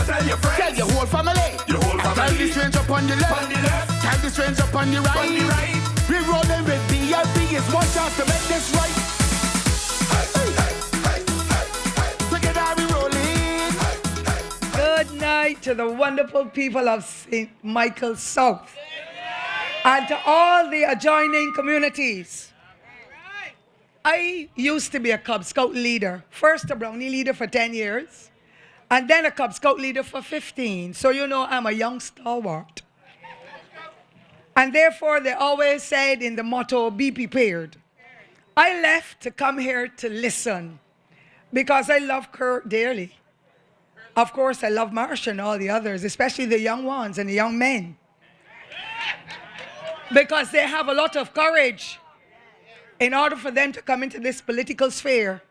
tell your friends. Tell your whole family. Your whole family. Tell the stranger upon the left. On the left. Tell the stranger upon the right. On the right. We rolling with BLP. It's one chance to make this right. Together we rolling. Good night to the wonderful people of St. Michael South and to all the adjoining communities. I used to be a Cub Scout leader. First a Brownie leader for 10 years, and then a Cub Scout leader for 15. So you know I'm a young stalwart. And therefore they always said in the motto, be prepared. I left to come here to listen because I love Kurt dearly. Of course, I love Marsha and all the others, especially the young ones and the young men, because they have a lot of courage in order for them to come into this political sphere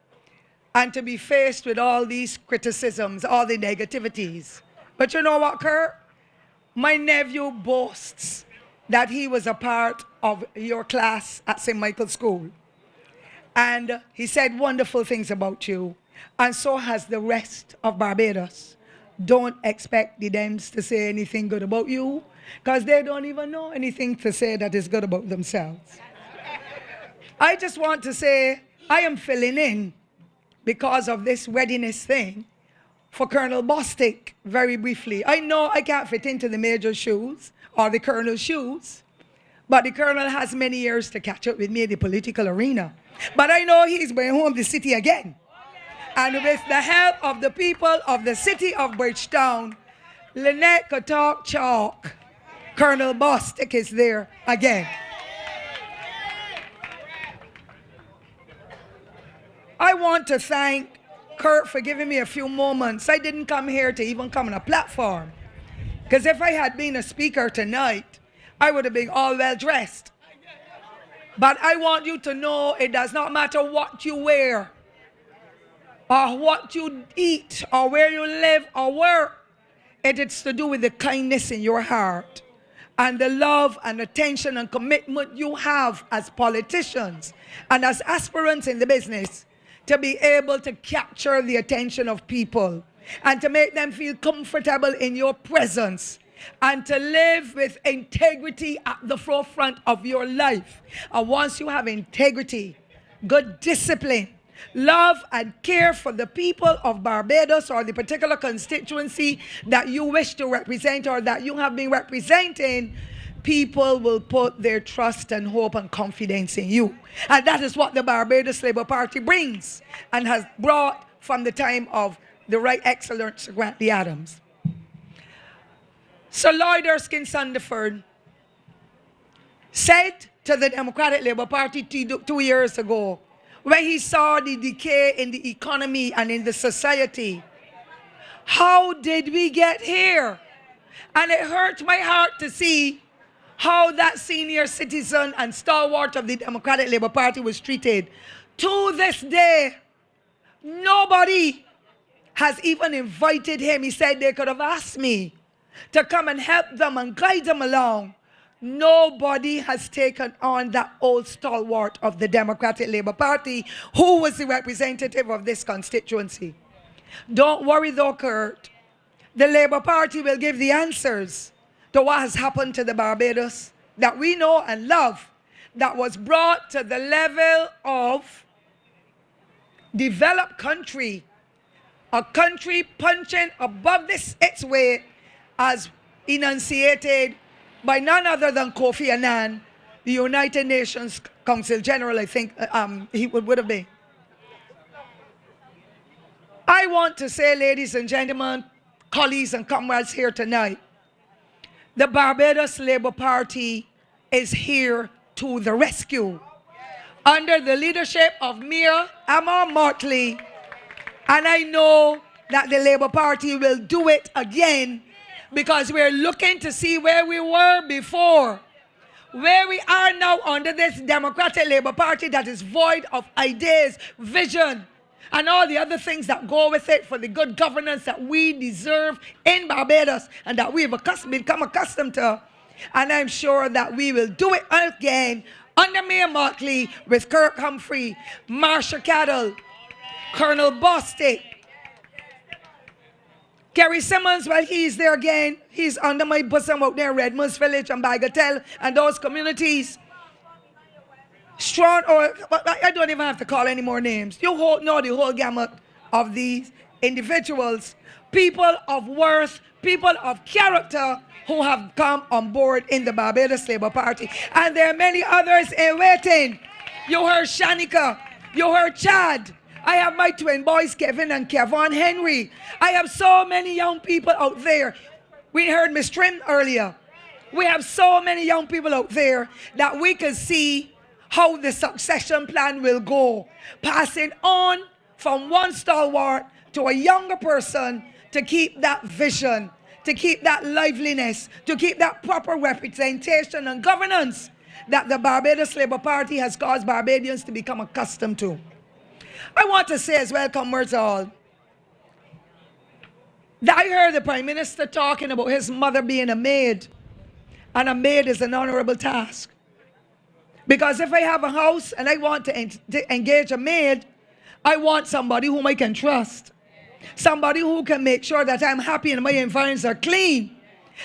and to be faced with all these criticisms, all the negativities. But you know what, Kurt? My nephew boasts that he was a part of your class at St. Michael's School. And he said wonderful things about you. And so has the rest of Barbados. Don't expect the Dems to say anything good about you, because they don't even know anything to say that is good about themselves. I just want to say I am filling in because of this readiness thing for Colonel Bostic very briefly. I know I can't fit into the major's shoes or the colonel's shoes, but the colonel has many years to catch up with me in the political arena. But I know he's bringing home the city again. And with the help of the people of the city of Bridgetown, Lynette could talk chalk. Colonel Bostic is there again. I want to thank Kurt for giving me a few moments. I didn't come here to even come on a platform, because if I had been a speaker tonight, I would have been all well dressed. But I want you to know it does not matter what you wear, or what you eat, or where you live or work. It is to do with the kindness in your heart and the love and attention and commitment you have as politicians and as aspirants in the business to be able to capture the attention of people and to make them feel comfortable in your presence and to live with integrity at the forefront of your life. And once you have integrity, good discipline, love and care for the people of Barbados or the particular constituency that you wish to represent or that you have been representing, people will put their trust and hope and confidence in you. And that is what the Barbados Labour Party brings and has brought from the time of the Right Excellent Sir Grantley Adams. Sir Lloyd Erskine Sandiford said to the Democratic Labour Party 2 years ago, when he saw the decay in the economy and in the society, how did we get here? And it hurt my heart to see how that senior citizen and stalwart of the Democratic Labour Party was treated. To this day, nobody has even invited him. He said they could have asked me to come and help them and guide them along. Nobody has taken on that old stalwart of the Democratic Labour Party who was the representative of this constituency. Don't worry though, Kurt. The Labour Party will give the answers to what has happened to the Barbados that we know and love, that was brought to the level of developed country, a country punching above its weight as enunciated by none other than Kofi Annan, the United Nations Council General, I think he would have been. I want to say, ladies and gentlemen, colleagues and comrades here tonight, the Barbados Labour Party is here to the rescue. Under the leadership of Mayor Amar Motley, and I know that the Labour Party will do it again, because we're looking to see where we were before, where we are now under this Democratic Labour Party that is void of ideas, vision, and all the other things that go with it for the good governance that we deserve in Barbados and that we've become accustomed to. And I'm sure that we will do it again under Mayor Motley with Kirk Humphrey, Marsha Cattle, Colonel Bostic, Kerry Simmons, well, he's there again. He's under my bosom out there in Redmonds Village and Bagatelle and those communities. Strong, or I don't even have to call any more names. You know the whole gamut of these individuals. People of worth, people of character who have come on board in the Barbados Labour Party. And there are many others in waiting. You heard Shanika. You heard Chad. I have my twin boys, Kevin and Kevon Henry. I have so many young people out there. We heard Miss Trim earlier. We have so many young people out there that we can see how the succession plan will go. Passing on from one stalwart to a younger person to keep that vision, to keep that liveliness, to keep that proper representation and governance that the Barbados Labour Party has caused Barbadians to become accustomed to. I want to say as well, comrades all, that I heard the Prime Minister talking about his mother being a maid, and a maid is an honorable task. Because if I have a house and I want to engage a maid, I want somebody whom I can trust. Somebody who can make sure that I'm happy and my environments are clean.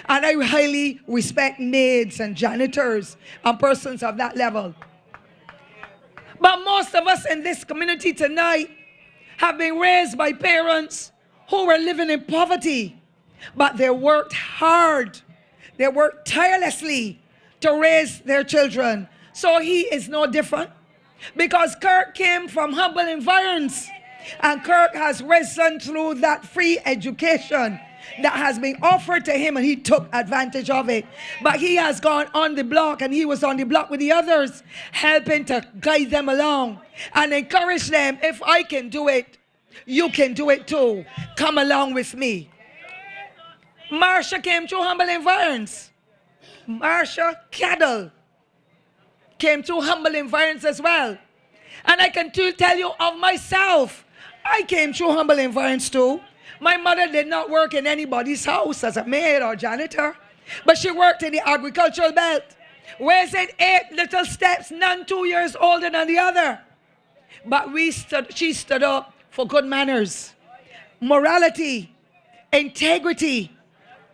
And I highly respect maids and janitors and persons of that level. But most of us in this community tonight have been raised by parents who were living in poverty, but they worked hard. They worked tirelessly to raise their children. So he is no different, because Kirk came from humble environs, and Kirk has risen through that free education that has been offered to him, and he took advantage of it. But he has gone on the block, and he was on the block with the others, helping to guide them along and encourage them. If I can do it, you can do it too. Come along with me. Marsha came through humble environs. Marsha Cadell came through humble environs as well. And I can tell you of myself, I came through humble environs too. My mother did not work in anybody's house as a maid or janitor, but she worked in the agricultural belt, raising 8 little steps, none 2 years older than the other. But she stood up for good manners, morality, integrity,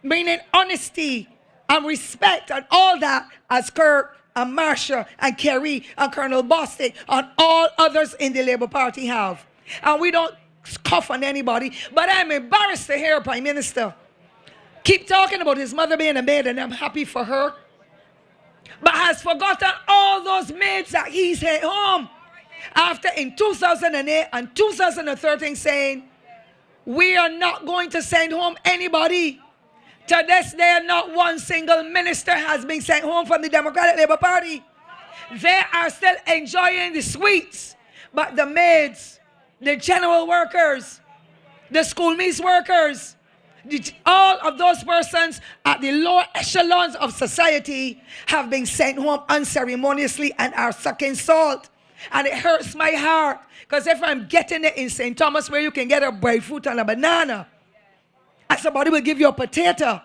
meaning honesty and respect, and all that, as Kirk and Marsha and Kerry and Colonel Bostic and all others in the Labour Party have. And we don't scoff on anybody, but I'm embarrassed to hear Prime Minister keep talking about his mother being a maid, and I'm happy for her, but has forgotten all those maids that he sent home after in 2008 and 2013 saying, we are not going to send home anybody. To this day, not one single minister has been sent home from the Democratic Labour Party. They are still enjoying the sweets, but the maids, the general workers, the schoolmeals workers, all of those persons at the lower echelons of society have been sent home unceremoniously and are sucking salt. And it hurts my heart, because if I'm getting it in St. Thomas, where you can get a breadfruit and a banana, and somebody will give you a potato,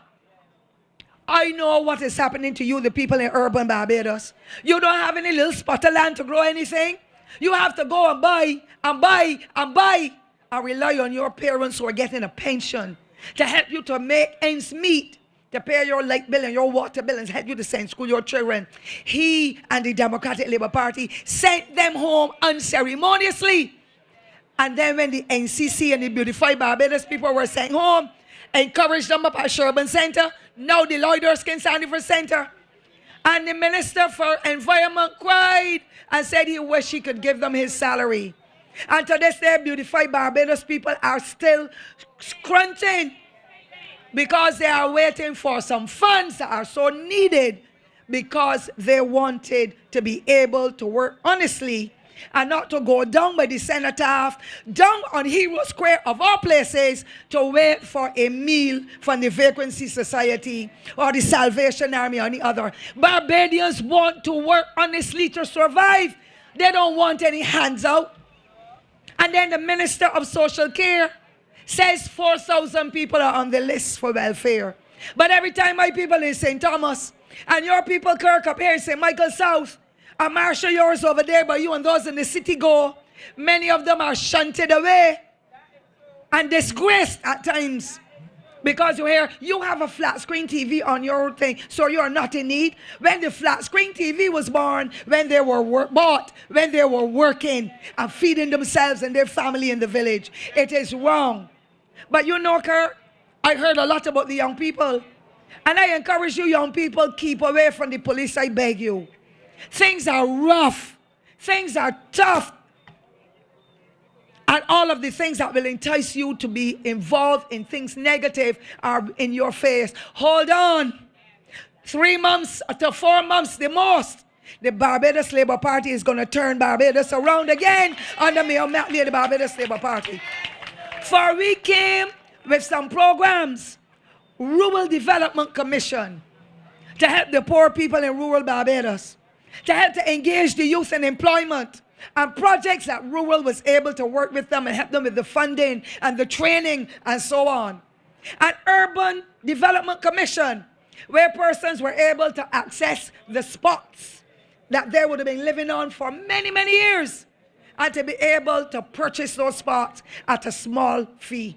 I know what is happening to you, the people in urban Barbados. You don't have any little spot of land to grow anything. You have to go and buy and buy and buy and rely on your parents who are getting a pension to help you to make ends meet, to pay your light bill and your water bill and help you to send school your children. He and the Democratic Labour Party sent them home unceremoniously. And then when the NCC and the Beautify Barbados people were sent home, encouraged them up at Sherburne Centre. Now the Lloyd Erskine Sandifer Centre. And the Minister for Environment cried and said he wished he could give them his salary. And to this day, Beautify Barbados people are still scrunching, because they are waiting for some funds that are so needed, because they wanted to be able to work honestly and not to go down by the cenotaph, down on Hero Square of all places, to wait for a meal from the Vacancy Society or the Salvation Army or the other. Barbadians want to work honestly to survive. They don't want any hands out. And then the Minister of Social Care says 4,000 people are on the list for welfare. But every time my people in St. Thomas and your people Kirk up here in St. Michael South, and Marsha yours over there by you and those in the city go, many of them are shunted away and disgraced at times Because you hear, you have a flat screen TV on your thing, so you are not in need. When the flat screen TV was born, when they were bought, when they were working and feeding themselves and their family in the village, it is wrong. But you know, Kurt, I heard a lot about the young people. And I encourage you young people, keep away from the police, I beg you. Things are rough. Things are tough. And all of the things that will entice you to be involved in things negative are in your face. Hold on. 3 months to 4 months the most. The Barbados Labour Party is going to turn Barbados around again under me and the Barbados Labour Party. For we came with some programs. Rural Development Commission to help the poor people in rural Barbados. To help to engage the youth in employment. And projects that rural was able to work with them and help them with the funding and the training and so on. An Urban Development Commission where persons were able to access the spots that they would have been living on for many, many years and to be able to purchase those spots at a small fee.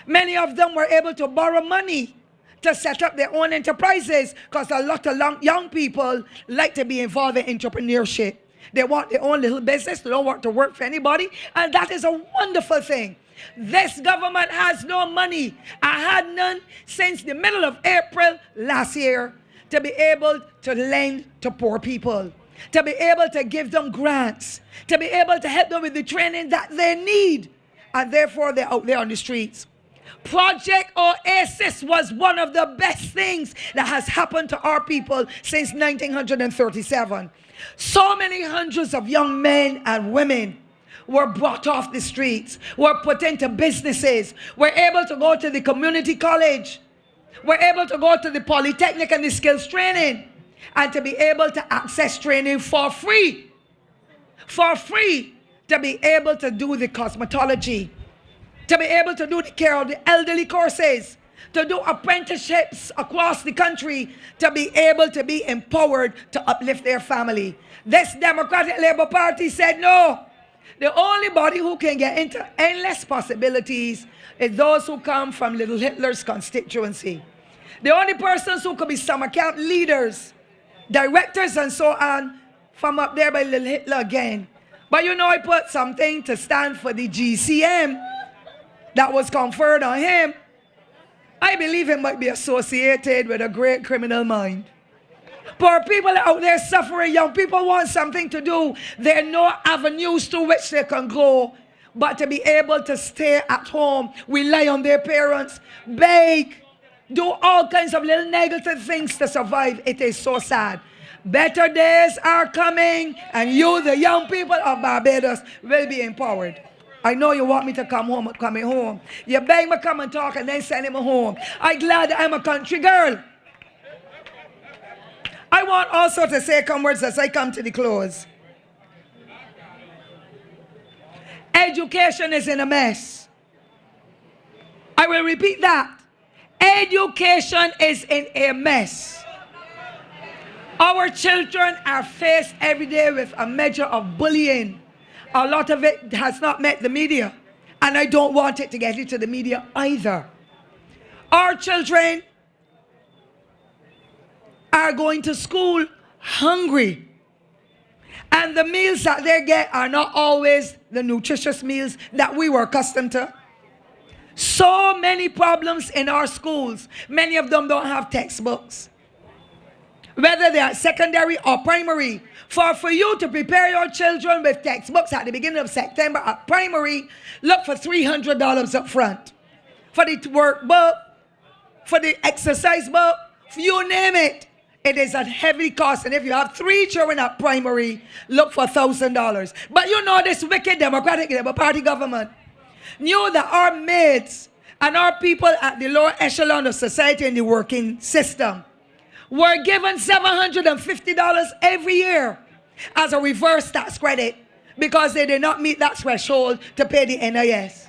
Many of them were able to borrow money to set up their own enterprises because a lot of young people like to be involved in entrepreneurship. They want their own little business. They don't want to work for anybody. And that is a wonderful thing. This government has no money. I had none since the middle of April last year to be able to lend to poor people, to be able to give them grants, to be able to help them with the training that they need. And therefore, they're out there on the streets. Project Oasis was one of the best things that has happened to our people since 1937. So many hundreds of young men and women were brought off the streets, were put into businesses, were able to go to the community college, were able to go to the polytechnic and the skills training, and to be able to access training for free. For free, to be able to do the cosmetology, to be able to do the care of the elderly courses, to do apprenticeships across the country, to be able to be empowered to uplift their family. This Democratic Labour Party said no. The only body who can get into endless possibilities is those who come from Little Hitler's constituency. The only persons who could be summer camp leaders, directors and so on, from up there by Little Hitler again. But you know, I put something to stand for the GCM that was conferred on him. I believe it might be associated with a great criminal mind. Poor people out there suffering, young people want something to do. There are no avenues to which they can go, but to be able to stay at home, rely on their parents, beg, do all kinds of little negative things to survive. It is so sad. Better days are coming, and you, the young people of Barbados, will be empowered. I know you want me to come home, I'm coming home. You beg me come and talk and then send him home. I'm glad I'm a country girl. I want also to say some words as I come to the close. Education is in a mess. I will repeat that. Education is in a mess. Our children are faced every day with a measure of bullying. A lot of it has not met the media, and I don't want it to get into the media either. Our children are going to school hungry, and the meals that they get are not always the nutritious meals that we were accustomed to. So many problems in our schools. Many of them don't have textbooks, whether they are secondary or primary. For you to prepare your children with textbooks at the beginning of September at primary, look for $300 up front. For the workbook, for the exercise book, you name it. It is a heavy cost. And if you have 3 children at primary, look for $1,000. But you know this wicked Democratic Labour Party government knew that our maids and our people at the lower echelon of society in the working system were given $750 every year as a reverse tax credit because they did not meet that threshold to pay the NIS.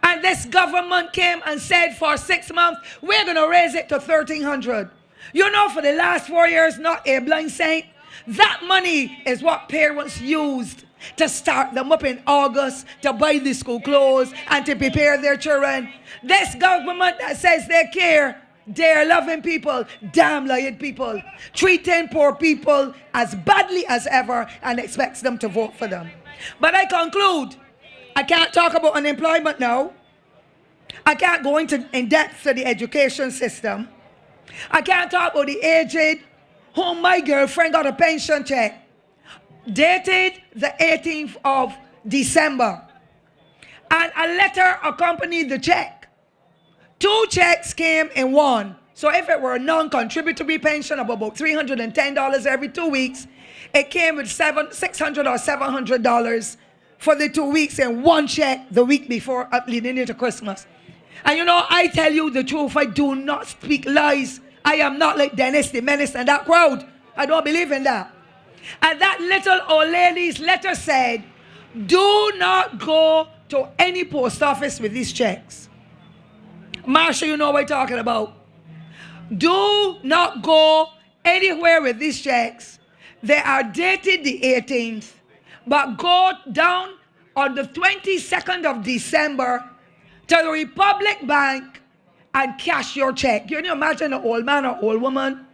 And this government came and said for 6 months, we're going to raise it to $1,300. You know, for the last 4 years, not a blind saint, that money is what parents used to start them up in August, to buy the school clothes and to prepare their children. This government that says they care, they're loving people, damn lying people, treating poor people as badly as ever and expects them to vote for them. But I conclude, I can't talk about unemployment now. I can't go in depth to the education system. I can't talk about the aged, whom my girlfriend got a pension check, dated the 18th of December. And a letter accompanied the check. 2 checks came in one. So if it were a non-contributory pension of about $310 every 2 weeks, it came with $600 or $700 for the 2 weeks and one check the week before leading into Christmas. And you know, I tell you the truth, I do not speak lies. I am not like Dennis the Menace and that crowd. I don't believe in that. And that little old lady's letter said, do not go to any post office with these checks. Marsha, you know what I'm talking about. Do not go anywhere with these checks. They are dated the 18th, but go down on the 22nd of December to the Republic Bank and cash your check. Can you imagine an old man or old woman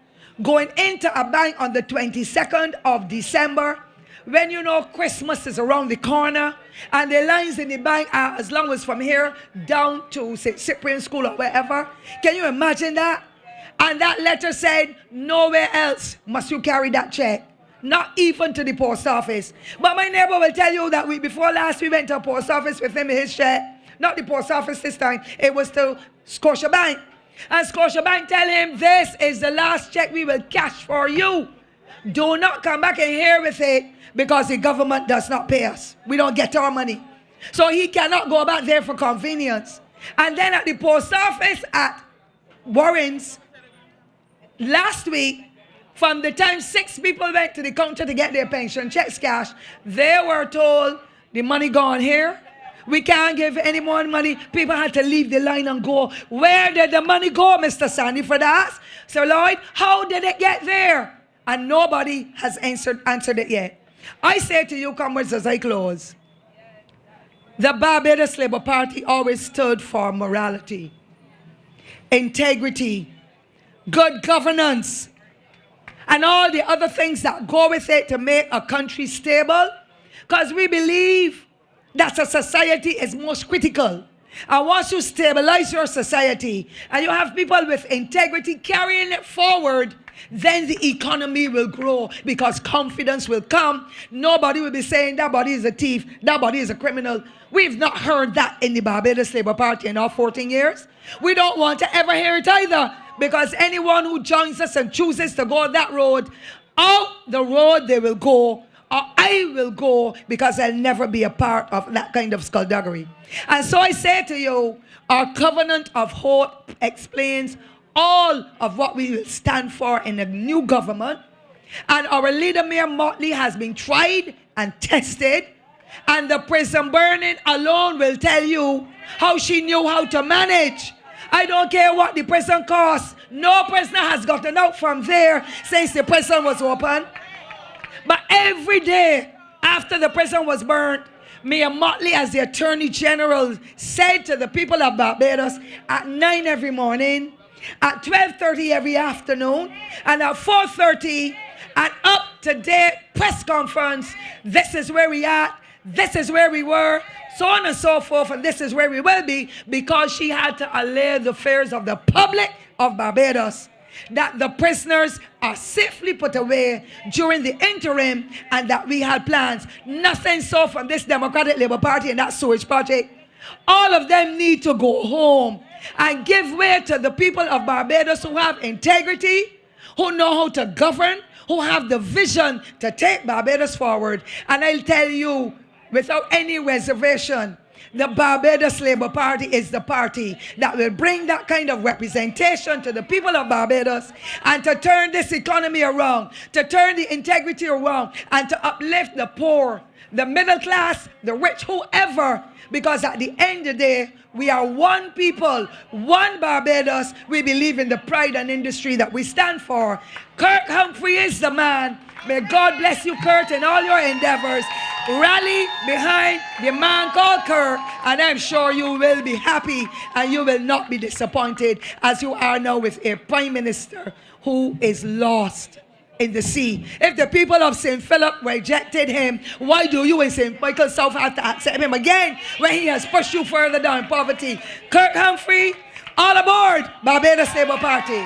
going into a bank on the 22nd of December when you know Christmas is around the corner and the lines in the bank are as long as from here down to say Cyprian School or wherever? Can you imagine that? And that letter said, nowhere else must you carry that check. Not even to the post office. But my neighbor will tell you that before last we went to a post office with him in his check. Not the post office this time. It was to Scotiabank. And Scotiabank tell him, this is the last check we will cash for you. Do not come back in here with it because the government does not pay us. We don't get our money. So he cannot go back there for convenience. And then at the post office at Warren's last week, from the time 6 people went to the counter to get their pension checks cashed, they were told the money gone here. We can't give any more money. People had to leave the line and go. Where did the money go, Mr. Sandy, for that? So, Lloyd, how did it get there? And nobody has answered it yet. I say to you, comrades, as I close, the Barbados Labour Party always stood for morality, integrity, good governance, and all the other things that go with it to make a country stable, because we believe that a society is most critical. And once you stabilize your society and you have people with integrity carrying it forward, then the economy will grow because confidence will come. Nobody will be saying that body is a thief, that body is a criminal. We've not heard that in the Barbados Labour Party in our 14 years. We don't want to ever hear it either, because anyone who joins us and chooses to go that road, out the road they will go, or I will go, because I'll never be a part of that kind of skullduggery. And so I say to you, our covenant of hope explains all of what we will stand for in a new government. And our leader, Mayor Motley, has been tried and tested. And the prison burning alone will tell you how she knew how to manage. I don't care what the prison costs. No prisoner has gotten out from there since the prison was open. But every day after the prison was burnt, Mayor Motley, as the Attorney General, said to the people of Barbados at 9 every morning, at 12:30 every afternoon, and at 4:30, an up-to-date press conference, this is where we are, this is where we were, so on and so forth, and this is where we will be, because she had to allay the fears of the public of Barbados that the prisoners are safely put away during the interim, and that we had plans. Nothing so from this Democratic Labour Party and that sewage project. All of them need to go home and give way to the people of Barbados who have integrity, who know how to govern, who have the vision to take Barbados forward. And I'll tell you, without any reservation, the Barbados Labour Party is the party that will bring that kind of representation to the people of Barbados, and to turn this economy around, to turn the integrity around, and to uplift the poor, the middle class, the rich, whoever. Because at the end of the day, we are one people, one Barbados. We believe in the pride and industry that we stand for. Kirk Humphrey is the man. May God bless you, Kurt, in all your endeavors. Rally behind the man called Kurt, and I'm sure you will be happy and you will not be disappointed as you are now with a prime minister who is lost in the sea. If the people of St. Philip rejected him, why do you in St. Michael South have to accept him again when he has pushed you further down poverty? Kurt Humphrey, all aboard Barbados Labour Party.